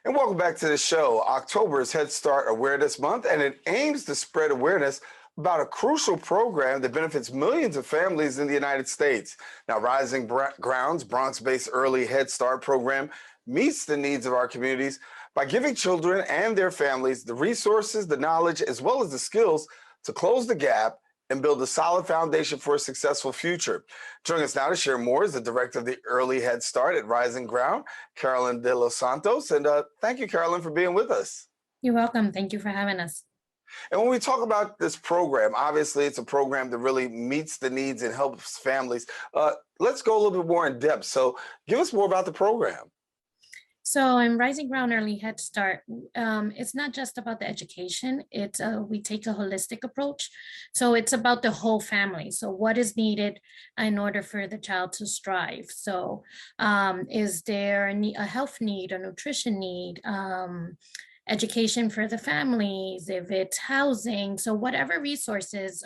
And welcome back to the show. October is Head Start Awareness Month, and it aims to spread awareness about a crucial program that benefits millions of families in the United States. Now, Rising Ground's Bronx-based early Head Start program meets the needs of our communities by giving children and their families the resources, the knowledge, as well as the skills to close the gap and build a solid foundation for a successful future. Joining us now to share more is the director of the Early Head Start at Rising Ground, Carolyn De Los Santos. And thank you, Carolyn, for being with us. You're welcome. Thank you for having us. And when we talk about this program, obviously it's a program that really meets the needs and helps families. Let's go a little bit more in depth. So give us more about the program. So in Rising Ground Early Head Start, it's not just about the education. We take a holistic approach. So it's about the whole family. So what is needed in order for the child to strive? So is there a health need, a nutrition need, education for the families, if it's housing, so whatever resources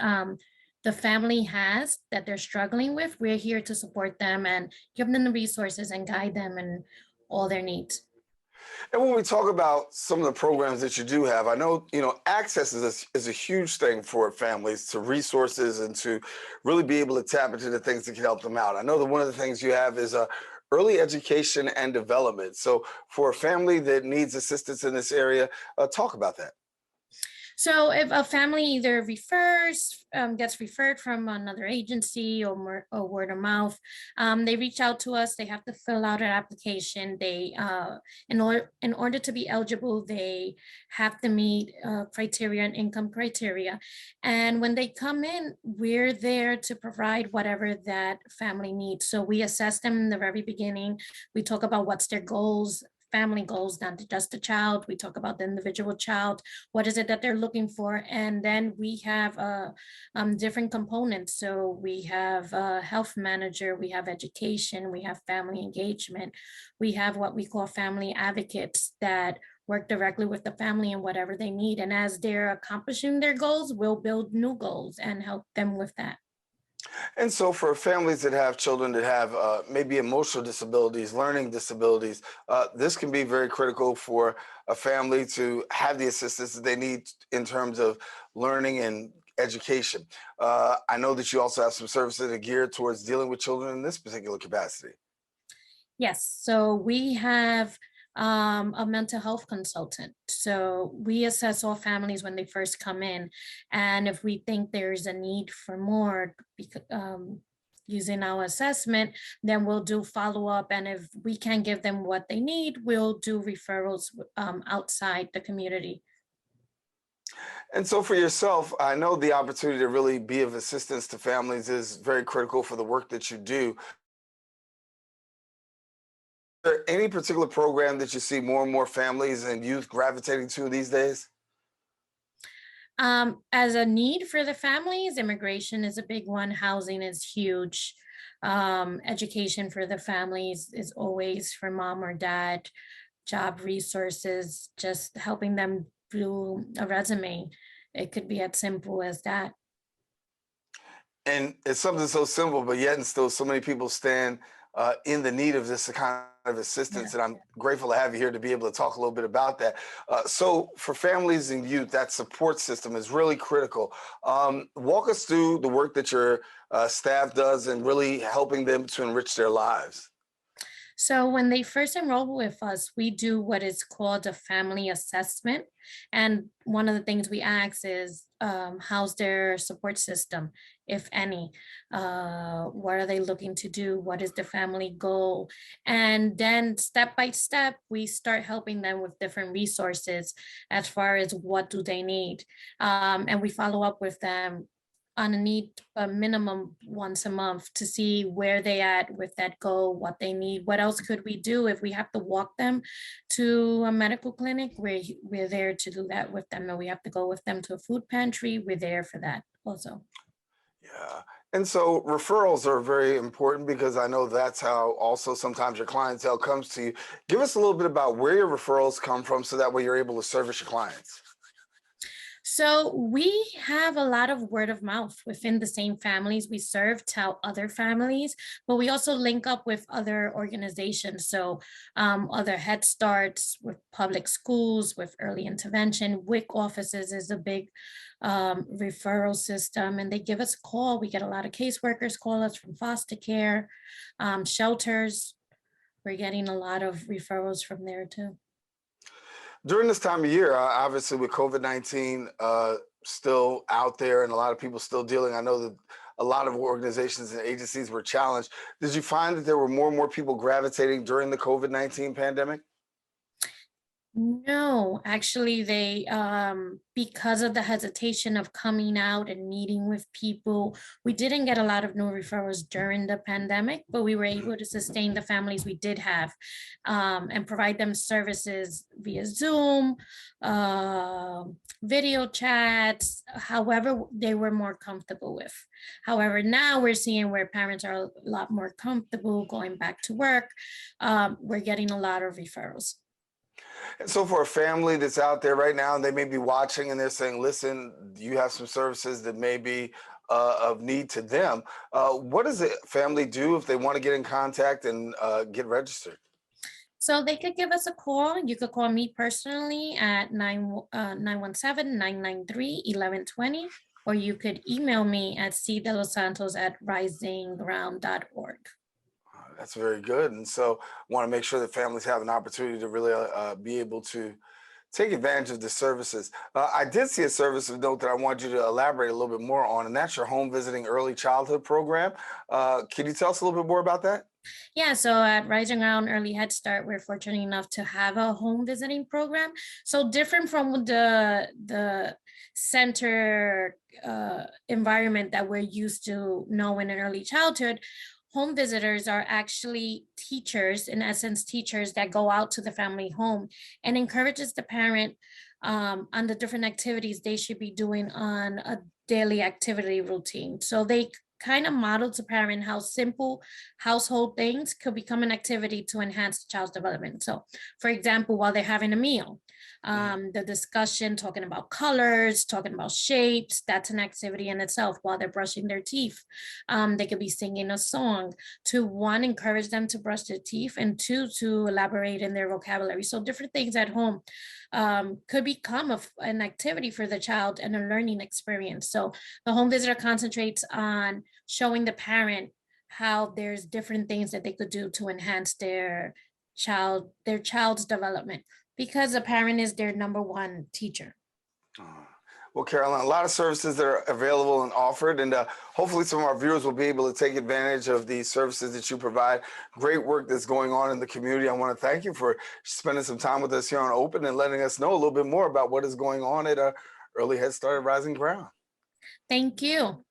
the family has that they're struggling with, we're here to support them and give them the resources and guide them in all their needs. And when we talk about some of the programs that you do have, I know, access is a huge thing for families to resources and to really be able to tap into the things that can help them out. I know that one of the things you have is early education and development. So for a family that needs assistance in this area, talk about that. So if a family either gets referred from another agency or word of mouth, they reach out to us. They have to fill out an application. In order to be eligible, they have to meet criteria and income criteria. And when they come in, we're there to provide whatever that family needs. So we assess them in the very beginning. We talk about what's their goals, family goals, not just the child. We talk about the individual child. What is it that they're looking for? And then we have different components. So we have a health manager, we have education, we have family engagement. We have what we call family advocates that work directly with the family and whatever they need. And as they're accomplishing their goals, we'll build new goals and help them with that. And so for families that have children that have maybe emotional disabilities, learning disabilities, this can be very critical for a family to have the assistance that they need in terms of learning and education. I know that you also have some services that are geared towards dealing with children in this particular capacity. Yes, so we have a mental health consultant. So we assess all families when they first come in. And if we think there's a need for more, using our assessment, then we'll do follow-up. And if we can't give them what they need, we'll do referrals outside the community. And so for yourself, I know the opportunity to really be of assistance to families is very critical for the work that you do. Is there any particular program that you see more and more families and youth gravitating to these days? As a need for the families, immigration is a big one. Housing is huge. Education for the families is always for mom or dad. Job resources, just helping them do a resume. It could be as simple as that. And it's something so simple, but yet and still so many people stand in the need of this kind of assistance. Yeah. And I'm grateful to have you here to be able to talk a little bit about that. So for families and youth, that support system is really critical. Walk us through the work that your staff does and really helping them to enrich their lives. So when they first enroll with us, we do what is called a family assessment. And one of the things we ask is, how's their support system, if any? What are they looking to do? What is the family goal? And then step by step, we start helping them with different resources as far as what do they need. And we follow up with them on a minimum once a month to see where they at with that goal, what they need, what else could we do. If we have to walk them to a medical clinic, we're there to do that with them. And we have to go with them to a food pantry, we're there for that also. Yeah. And so referrals are very important because I know that's how also sometimes your clientele comes to you. Give us a little bit about where your referrals come from so that way you're able to service your clients. So we have a lot of word of mouth within the same families we serve, tell other families, but we also link up with other organizations. So other Head Starts with public schools, with early intervention, WIC offices is a big referral system, and they give us a call. We get a lot of caseworkers call us from foster care, shelters. We're getting a lot of referrals from there too. During this time of year, obviously with COVID-19 still out there and a lot of people still dealing, I know that a lot of organizations and agencies were challenged. Did you find that there were more and more people gravitating during the COVID-19 pandemic? No, actually, they because of the hesitation of coming out and meeting with people, we didn't get a lot of new referrals during the pandemic, but we were able to sustain the families we did have, and provide them services via Zoom, uh, video chats, however they were more comfortable with. However, now we're seeing where parents are a lot more comfortable going back to work. We're getting a lot of referrals. And so for a family that's out there right now and they may be watching and they're saying, listen, you have some services that may be of need to them. What does a family do if they want to get in contact and get registered? So they could give us a call. You could call me personally at 917 or you could email me at cdelosantos@risingground.org. That's very good. And so want to make sure that families have an opportunity to really be able to take advantage of the services. I did see a service of note that I want you to elaborate a little bit more on, and that's your home visiting early childhood program. Can you tell us a little bit more about that? Yeah, so at Rising Ground Early Head Start, we're fortunate enough to have a home visiting program. So different from the center environment that we're used to know in early childhood. Home visitors are actually teachers, in essence, teachers that go out to the family home and encourages the parent on the different activities they should be doing on a daily activity routine. So they kind of model to parent how simple household things could become an activity to enhance the child's development. So, for example, while they're having a meal, the discussion, talking about colors, talking about shapes, that's an activity in itself. While they're brushing their teeth, they could be singing a song to, one, encourage them to brush their teeth, and two, to elaborate in their vocabulary. So different things at home could become an activity for the child and a learning experience. So the home visitor concentrates on showing the parent how there's different things that they could do to enhance their child's development, because a parent is their number one teacher. Uh, Well, Carolyn, a lot of services that are available and offered, and hopefully some of our viewers will be able to take advantage of the services that you provide. Great work that's going on in the community. I want to thank you for spending some time with us here on Open and letting us know a little bit more about what is going on at Early Head Start at Rising Ground. Thank you.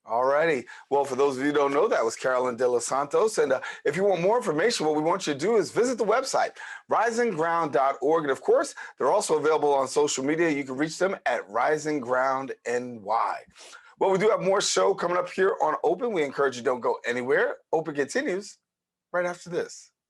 All righty. Well, for those of you who don't know, that was Carolyn De Los Santos. And if you want more information, what we want you to do is visit the website, risingground.org. And of course, they're also available on social media. You can reach them at Rising Ground NY. Well, we do have more show coming up here on Open. We encourage you don't go anywhere. Open continues right after this.